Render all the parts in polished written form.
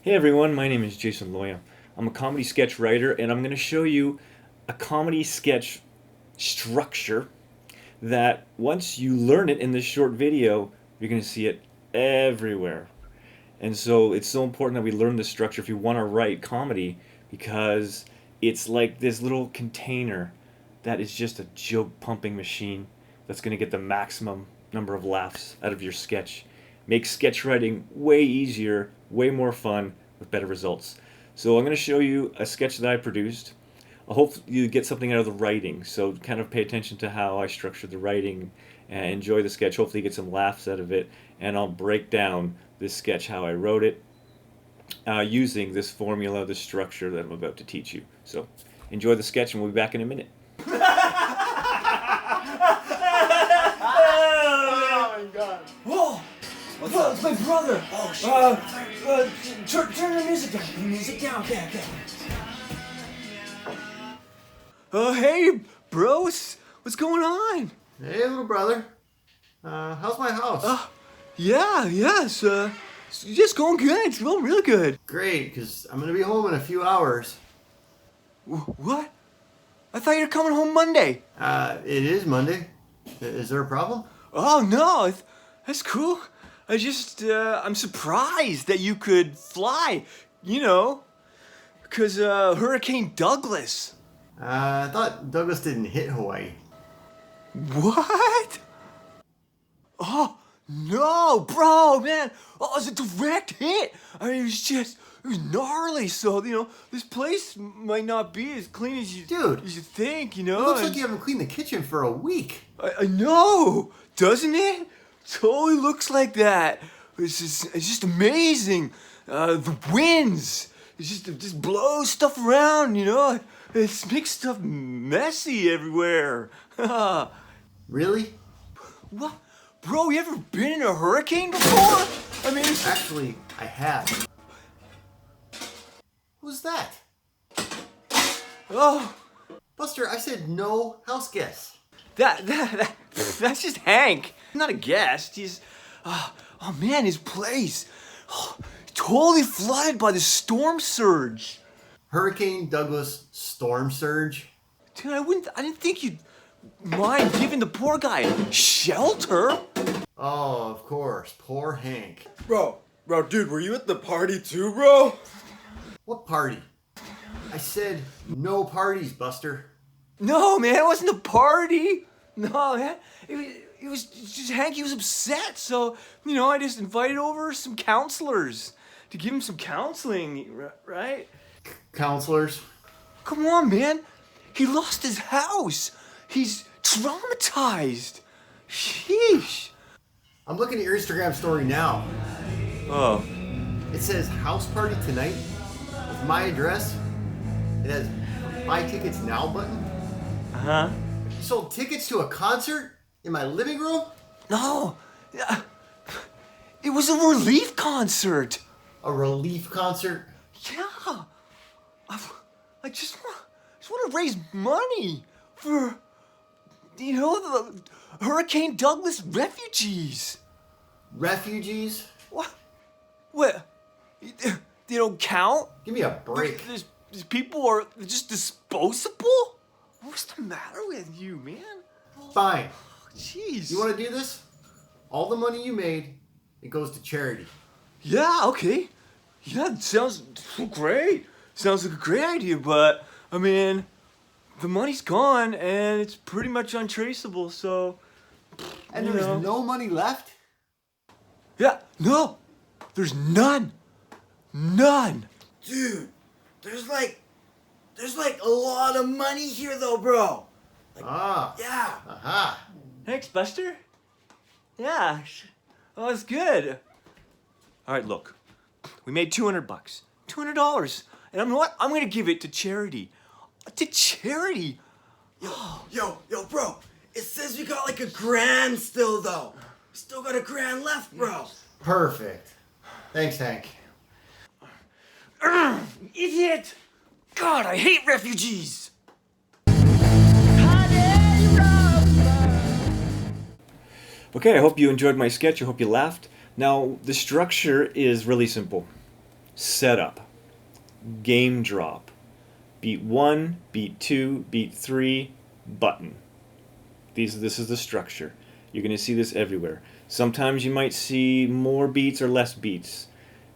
Hey everyone, my name is Jason Loya. I'm a comedy sketch writer and I'm going to show you a comedy sketch structure that once you learn it in this short video, you're going to see it everywhere. And so it's so important that we learn this structure if you want to write comedy because it's like this little container that is just a joke pumping machine that's going to get the maximum number of laughs out of your sketch. Make sketch writing way easier, way more fun, with better results. So I'm going to show you a sketch that I produced. I hope you get something out of the writing, so kind of pay attention to how I structured the writing and enjoy the sketch. Hopefully you get some laughs out of it, and I'll break down this sketch, how I wrote it, using this formula, this structure that I'm about to teach you. So enjoy the sketch and we'll be back in a minute. Oh my god. Whoa! Whoa, it's my brother! Oh shit. Turn the music down. The music down. Okay. Hey, bros. What's going on? Hey, little brother. How's my house? Yeah, it's just going good. It's going really good. Great, because I'm going to be home in a few hours. What? I thought you were coming home Monday. It is Monday. Is there a problem? Oh, no. That's cool. I'm surprised that you could fly, because Hurricane Douglas. I thought Douglas didn't hit Hawaii. What? Oh, no, bro, man. Oh, it was a direct hit. I mean, it was gnarly. So, this place might not be as clean as you think, It looks like you haven't cleaned the kitchen for a week. I know, doesn't it? Totally looks like that. It's just amazing. The winds, it just blows stuff around, It makes stuff messy everywhere. Really? What? Bro, you ever been in a hurricane before? I mean, Actually, I have. Who's that? Oh, Buster, I said no house guests. that's just Hank. Not a guest. He's, oh man, his place, totally flooded by the storm surge. Hurricane Douglas storm surge. Dude, I didn't think you'd mind giving the poor guy shelter. Oh, of course. Poor Hank. Bro, dude, were you at the party too, bro? What party? I said no parties, Buster. No, man, it wasn't a party. No, man, it was just Hank. He was upset, so I just invited over some counselors to give him some counseling, right? Counselors? Come on, man. He lost his house. He's traumatized. Sheesh. I'm looking at your Instagram story now. Oh. It says house party tonight with my address. It has buy tickets now button. Uh-huh. You sold tickets to a concert in my living room? No. It was a relief concert. A relief concert? Yeah. I just want to raise money for, the Hurricane Douglas refugees. Refugees? What? They don't count? Give me a break. These people are just disposable? What's the matter with you, man? Fine. Jeez. You want to do this? All the money you made, it goes to charity. Yeah, okay. Yeah, it sounds great. Sounds like a great idea, but, I mean, the money's gone and it's pretty much untraceable, so... And there's no money left? Yeah, no. There's none. None. Dude, there's like a lot of money here though, bro. Yeah. Aha. Thanks, Buster. Yeah. Oh, that's good. All right, look. We made $200. $200. And I'm going to give it to charity. To charity. Yo, bro. It says we got like $1,000 still though. Still got $1,000 left, bro. Perfect. Thanks, Hank. Idiot. God, I hate refugees. Okay, I hope you enjoyed my sketch. I hope you laughed. Now, the structure is really simple. setup, game drop, beat 1, beat 2, beat 3, button. This is the structure. You're going to see this everywhere. Sometimes you might see more beats or less beats.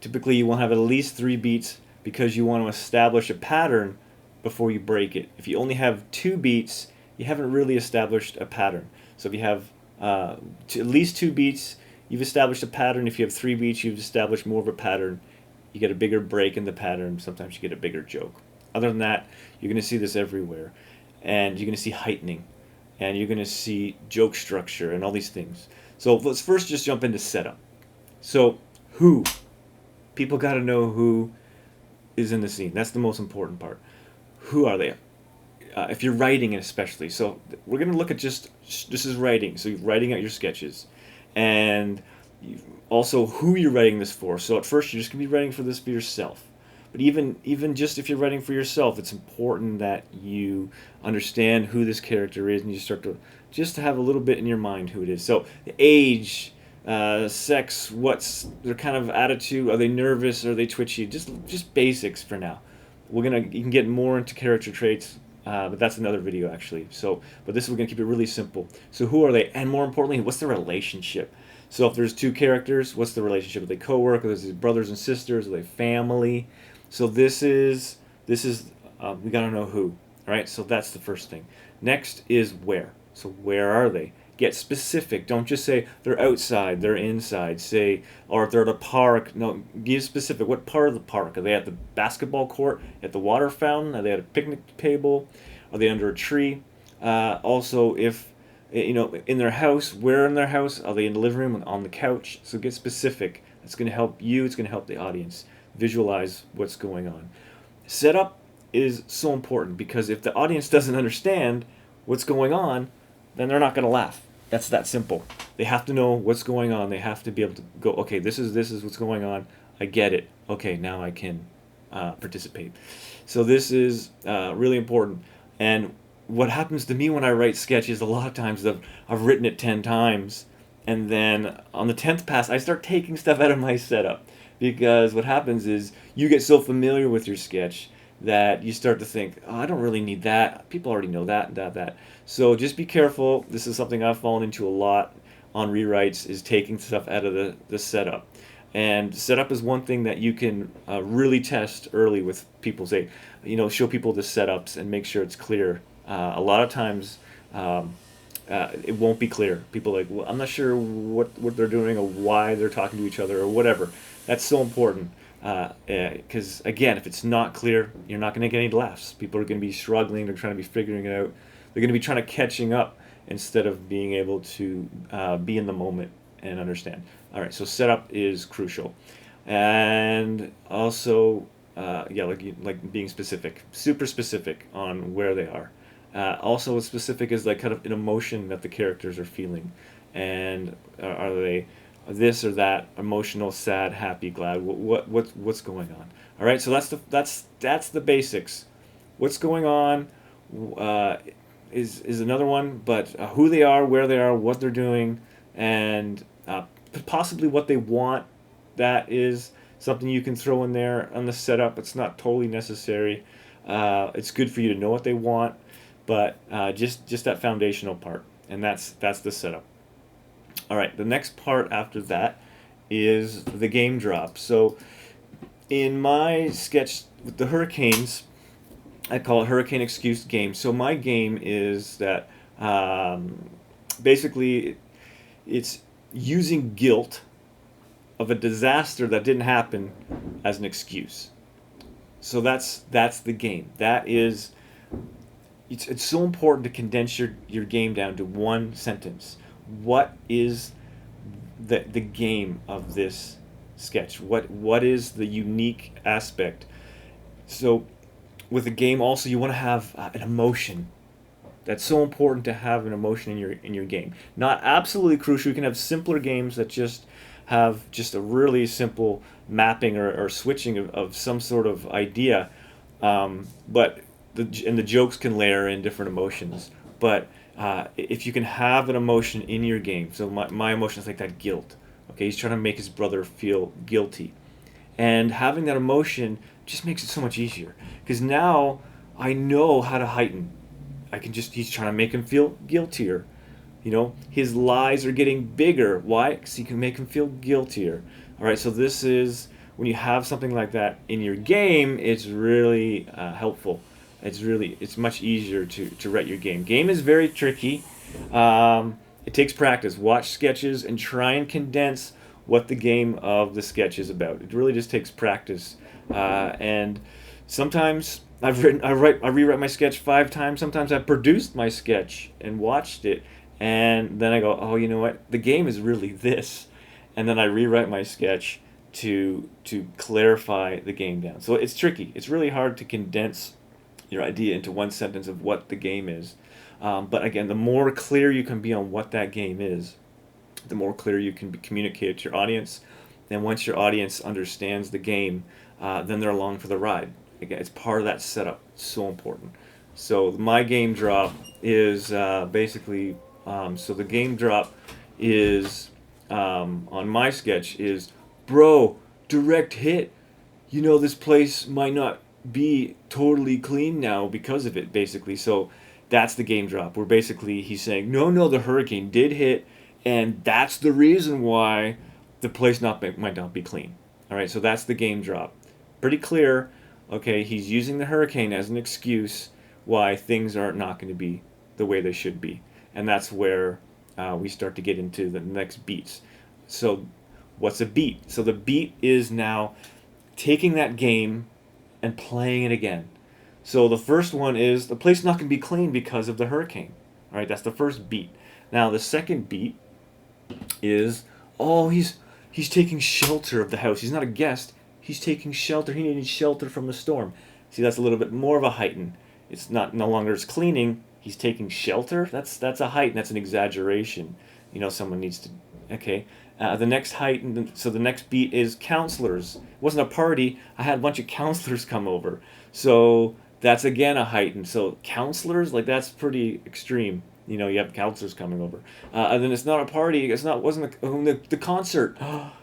Typically you will have at least 3 beats because you want to establish a pattern before you break it. If you only have 2 beats, you haven't really established a pattern. So if you have at least 2 beats, you've established a pattern. If you have 3 beats, you've established more of a pattern. You get a bigger break in the pattern. Sometimes you get a bigger joke. Other than that, you're going to see this everywhere. And you're going to see heightening. And you're going to see joke structure and all these things. So let's first just jump into setup. So who? People got to know who is in the scene. That's the most important part. Who are they? If you're writing it especially. So we're going to look at just, this is writing. So you're writing out your sketches. And also who you're writing this for. So at first you're just going to be writing for this for yourself. But even just if you're writing for yourself, it's important that you understand who this character is and you start to just have a little bit in your mind who it is. So age, sex, what's their kind of attitude, are they nervous, are they twitchy, just basics for now. You can get more into character traits, but that's another video actually. But we're gonna keep it really simple. So who are they, and more importantly, what's the relationship? So if there's 2 characters, what's the relationship? Are they co-workers? Are they brothers and sisters? Are they family? So this is we gotta know who. All right, so that's the first thing. Next is where. So where are they? Get specific. Don't just say they're outside, they're inside. Say, or if they're at a park. No, give specific. What part of the park? Are they at the basketball court? At the water fountain? Are they at a picnic table? Are they under a tree? Also, if in their house, where in their house? Are they in the living room, on the couch? So get specific. It's going to help you. It's going to help the audience visualize what's going on. Setup is so important because if the audience doesn't understand what's going on, then they're not going to laugh. That's that simple. They have to know what's going on. They have to be able to go, okay, this is what's going on. I get it. Okay, now I can participate. So this is really important. And what happens to me when I write sketches, a lot of times I've written it 10 times, and then on the 10th pass, I start taking stuff out of my setup. Because what happens is you get so familiar with your sketch that you start to think, oh, I don't really need that. People already know that. So just be careful. This is something I've fallen into a lot on rewrites, is taking stuff out of the setup. And setup is one thing that you can really test early with people. Say, show people the setups and make sure it's clear. A lot of times it won't be clear. People are like, well, I'm not sure what they're doing or why they're talking to each other or whatever. That's so important because, again, if it's not clear, you're not going to get any laughs. People are going to be struggling. They're trying to be figuring it out. They're going to be trying to catching up instead of being able to be in the moment and understand. All right, so setup is crucial. And also, like being specific, super specific on where they are. Also, what's specific is like kind of an emotion that the characters are feeling. And are they this or that, emotional, sad, happy, glad, what's going on? All right, so that's the basics. What's going on is another one, but who they are, where they are, what they're doing, and possibly what they want. That is something you can throw in there on the setup. It's not totally necessary. It's good for you to know what they want, but just that foundational part, and that's the setup. All right, the next part after that is the game drop. So in my sketch with the hurricanes, I call it Hurricane Excuse Game. So my game is that basically it's using guilt of a disaster that didn't happen as an excuse. So that's the game. It's so important to condense your game down to one sentence. What is the game of this sketch? What is the unique aspect? So with a game also you want to have an emotion. That's so important to have an emotion in your game. Not absolutely crucial. You can have simpler games that just have just a really simple mapping or switching of some sort of idea, but the jokes can layer in different emotions. But if you can have an emotion in your game, so my emotion is like that guilt. Okay, he's trying to make his brother feel guilty, And having that emotion just makes it so much easier. Because now I know how to heighten. He's trying to make him feel guiltier. You know, his lies are getting bigger. Why? Because you can make him feel guiltier. All right, so this is, when you have something like that in your game, it's really helpful. It's much easier to write your game. Game is very tricky. It takes practice. Watch sketches and try and condense what the game of the sketch is about. It really just takes practice. And sometimes I rewrite my sketch 5 times. Sometimes I've produced my sketch and watched it, and then I go, oh, you know what? The game is really this, and then I rewrite my sketch to clarify the game down. So it's tricky. It's really hard to condense your idea into one sentence of what the game is. But again, the more clear you can be on what that game is, the more clear you can communicate to your audience. And once your audience understands the game, then they're along for the ride. Again, it's part of that setup. It's so important. So my game drop is basically, so the game drop is, on my sketch is, bro, direct hit. You know, this place might not be totally clean now because of it, basically. So that's the game drop, where basically he's saying, no, the hurricane did hit, and that's the reason why the place might not be clean. All right, so that's the game drop. Pretty clear. Okay, he's using the hurricane as an excuse why things are not going to be the way they should be. And that's where we start to get into the next beats. So what's a beat? So the beat is now taking that game and playing it again. So the first one is, the place not going to be clean because of the hurricane. All right, that's the first beat. Now the second beat is, oh, he's taking shelter of the house. He's not a guest. He's taking shelter. He needed shelter from the storm. See, that's a little bit more of a heighten. It's not, no longer it's cleaning. He's taking shelter. That's a heighten. That's an exaggeration. You know, someone needs to. Okay. The next heighten. So the next beat is counselors. It wasn't a party. I had a bunch of counselors come over. So that's again a heighten. So counselors, like, that's pretty extreme. You know, you have counselors coming over. And then it's not a party. Wasn't the concert.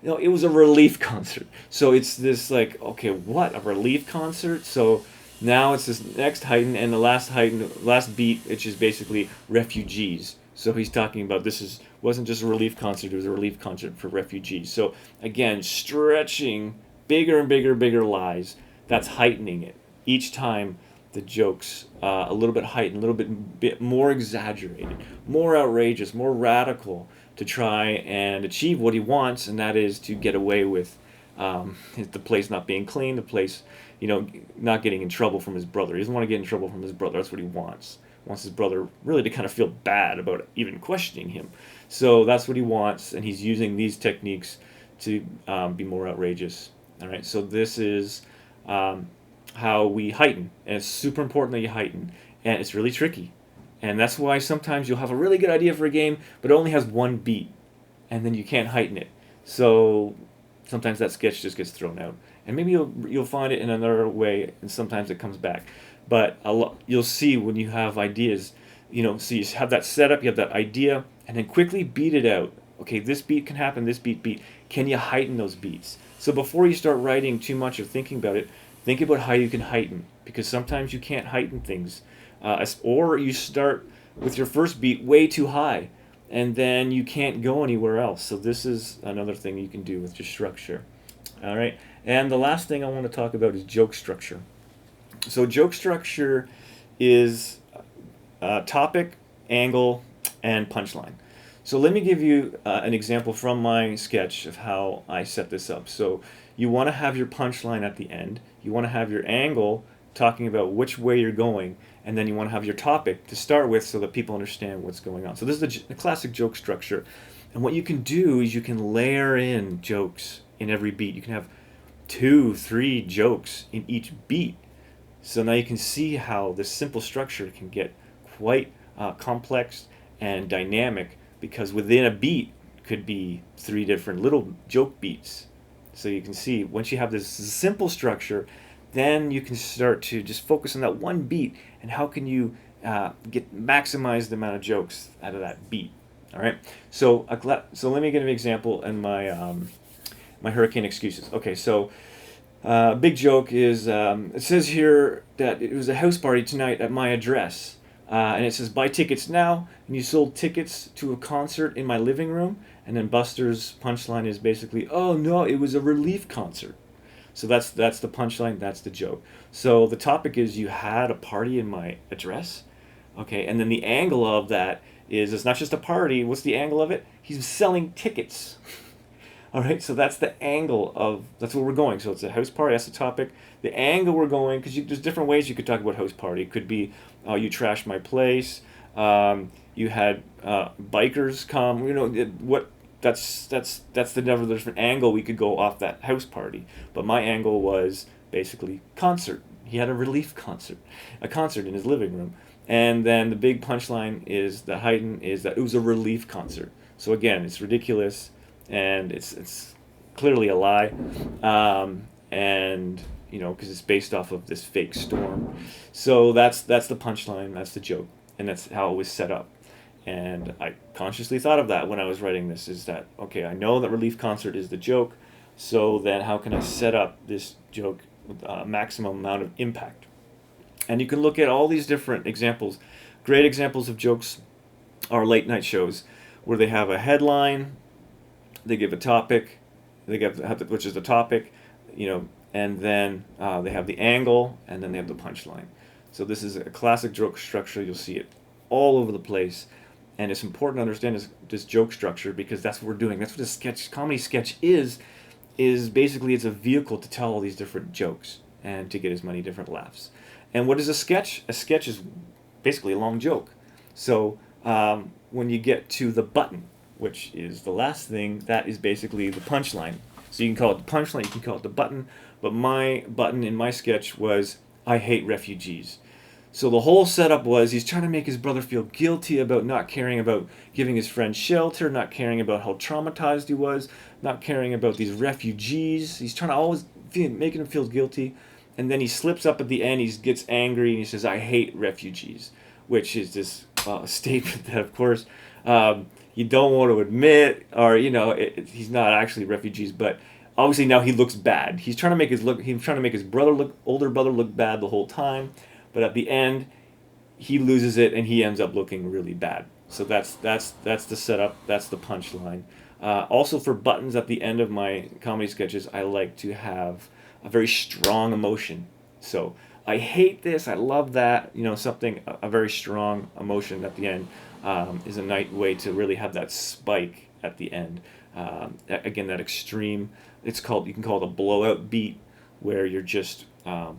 You know, it was a relief concert. So it's this, like, okay, what, a relief concert? So now it's this next heighten, and the last beat, which is basically refugees. So he's talking about wasn't just a relief concert, it was a relief concert for refugees. So again, stretching bigger and bigger lies. That's heightening it. Each time the joke's a little bit heightened, a little bit more exaggerated, more outrageous, more radical, to try and achieve what he wants, and that is to get away with the place not being clean, the place, you know, not getting in trouble from his brother. He doesn't want to get in trouble from his brother. That's what he wants. He wants his brother really to kind of feel bad about even questioning him. So that's what he wants, and he's using these techniques to be more outrageous. All right, so this is how we heighten, and it's super important that you heighten, and it's really tricky. And that's why sometimes you'll have a really good idea for a game, but it only has one beat, and then you can't heighten it. So sometimes that sketch just gets thrown out. And maybe you'll find it in another way, and sometimes it comes back. But you'll see when you have ideas, you know, so you have that setup, you have that idea, and then quickly beat it out. Okay, this beat can happen, this beat. Can you heighten those beats? So before you start writing too much or thinking about it, think about how you can heighten, because sometimes you can't heighten things. Or you start with your first beat way too high, and then you can't go anywhere else. So this is another thing you can do with your structure. All right, and the last thing I want to talk about is joke structure. So joke structure is topic, angle, and punchline. So let me give you an example from my sketch of how I set this up. So you want to have your punchline at the end. You want to have your angle talking about which way you're going, and then you want to have your topic to start with so that people understand what's going on. So this is the classic joke structure. And what you can do is you can layer in jokes in every beat. You can have 2, 3 jokes in each beat. So now you can see how this simple structure can get quite complex and dynamic, because within a beat could be 3 different little joke beats. So you can see once you have this simple structure, then you can start to just focus on that one beat, and how can you maximize the amount of jokes out of that beat. All right. So let me give an example in my my hurricane excuses. Okay, so Big joke is it says here that it was a house party tonight at my address. And it says buy tickets now, and you sold tickets to a concert in my living room. And then Buster's punchline is basically, oh no, it was a relief concert. So that's the punchline, that's the joke. So the topic is you had a party in my address, okay, and then the angle of that is it's not just a party. What's the angle of it? He's selling tickets. All right, so that's the angle of that's where we're going. So it's a house party. That's the topic. The angle we're going because there's different ways you could talk about house party. It could be you trashed my place. You had bikers come. You know what? That's the never different angle we could go off that house party. But my angle was basically concert. He had a relief concert, a concert in his living room. And then the big punchline is the heighten is that it was a relief concert. So again, it's ridiculous, and it's clearly a lie, and you know because it's based off of this fake storm. So that's the punchline. That's the joke, and that's how it was set up. And I consciously thought of that when I was writing this. Is that okay? I know that relief concert is the joke, so then how can I set up this joke with maximum amount of impact? And you can look at all these different examples. Great examples of jokes are late night shows where they have a headline, they give a topic, which is the topic, you know, and then they have the angle, and then they have the punchline. So this is a classic joke structure. You'll see it all over the place, and it's important to understand this joke structure because that's what we're doing. That's what a comedy sketch is basically it's a vehicle to tell all these different jokes and to get as many different laughs. And what is a sketch? A sketch is basically a long joke. So when you get to the button, which is the last thing, that is basically the punchline. So you can call it the punchline, you can call it the button, but my button in my sketch was, I hate refugees. So the whole setup was he's trying to make his brother feel guilty about not caring about giving his friend shelter, not caring about how traumatized he was, not caring about these refugees. He's trying to always making him feel guilty. And then he slips up at the end, he gets angry, and he says, I hate refugees, which is this statement that, of course, you don't want to admit, or, you know, he's not actually refugees, but obviously now he looks bad. He's trying to make his older brother look bad the whole time, but at the end, he loses it, and he ends up looking really bad. So that's the setup, that's the punchline. Also for buttons at the end of my comedy sketches, I like to have a very strong emotion. So I hate this, I love that, you know, a very strong emotion at the end is a nice way to really have that spike at the end. Again, that extreme, you can call it a blowout beat where you're just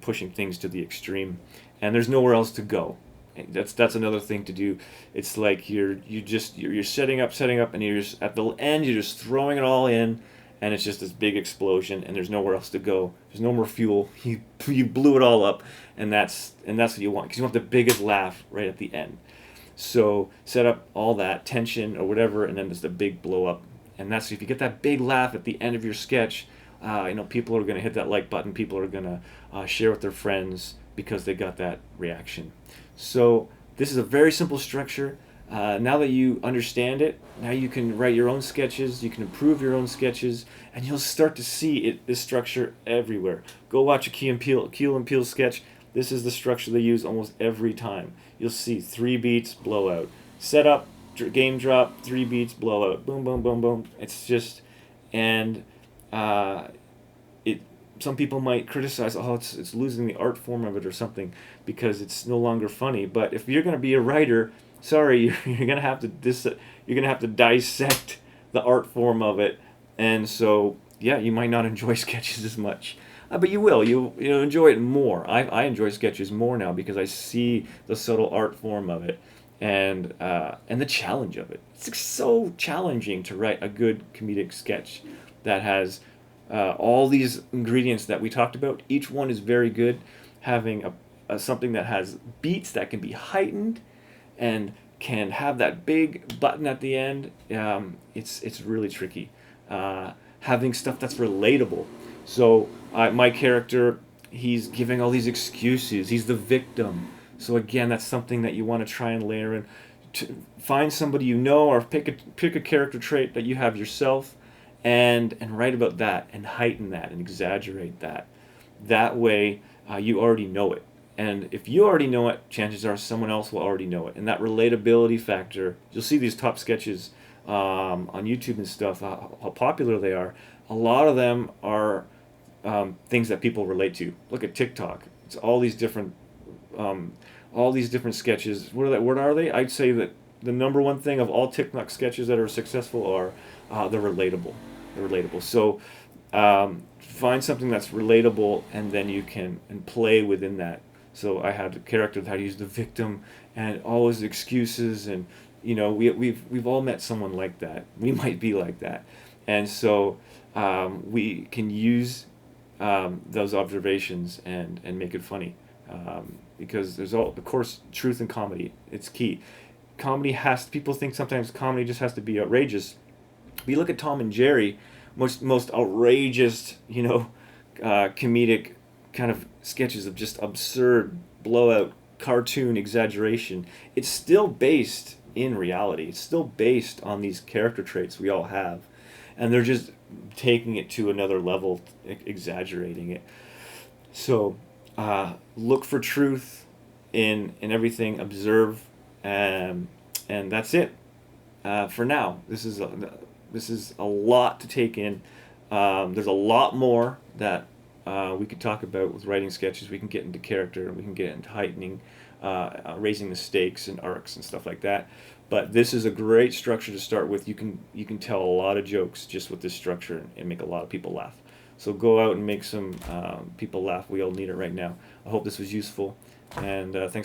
pushing things to the extreme and there's nowhere else to go. That's another thing to do. It's like you're setting up and you're just, at the end you're just throwing it all in. And it's just this big explosion, and there's nowhere else to go. There's no more fuel. You blew it all up, and that's what you want, because you want the biggest laugh right at the end. So set up all that tension or whatever, and then there's the big blow up. And that's if you get that big laugh at the end of your sketch, you know, people are going to hit that like button. People are going to share with their friends because they got that reaction. So this is a very simple structure. Now that you understand it, now you can write your own sketches, you can improve your own sketches, and you'll start to see this structure everywhere. Go watch a Key and Peele sketch. This is the structure they use almost every time. You'll see 3 beats, blowout. Set up, game drop, 3 beats, blowout. Boom, boom, boom, boom. It's just, and some people might criticize, it's losing the art form of it or something because it's no longer funny. But if you're going to be a writer, sorry, you're gonna have to dissect the art form of it, and so yeah, you might not enjoy sketches as much, but you will. You'll enjoy it more. I enjoy sketches more now because I see the subtle art form of it, and the challenge of it. It's so challenging to write a good comedic sketch that has all these ingredients that we talked about. Each one is very good. Having something that has beats that can be heightened and can have that big button at the end, it's really tricky. Having stuff that's relatable. So my character, he's giving all these excuses. He's the victim. So again, that's something that you want to try and layer in. Find somebody you know, or pick a character trait that you have yourself, and write about that and heighten that and exaggerate that. That way, you already know it. And if you already know it, chances are someone else will already know it. And that relatability factor, you'll see these top sketches on YouTube and stuff, how popular they are. A lot of them are things that people relate to. Look at TikTok. It's all these different sketches. What are they? I'd say that the number one thing of all TikTok sketches that are successful are they're relatable. They're relatable. So find something that's relatable, and then you can play within that. So I had a character that used the victim and all his excuses, and we've all met someone like that. We might be like that, and so we can use those observations and make it funny, because there's of course truth in comedy. It's key. People think sometimes comedy just has to be outrageous. If you look at Tom and Jerry, most outrageous comedic kind of sketches of just absurd blowout cartoon exaggeration, it's still based in reality. It's still based on these character traits we all have, and they're just taking it to another level, exaggerating it. So look for truth in everything, observe, and that's it for now. This is a lot to take in. There's a lot more that we could talk about with writing sketches. We can get into character, we can get into heightening, raising the stakes and arcs and stuff like that. But this is a great structure to start with. You can tell a lot of jokes just with this structure and make a lot of people laugh. So go out and make some people laugh. We all need it right now. I hope this was useful, and thanks for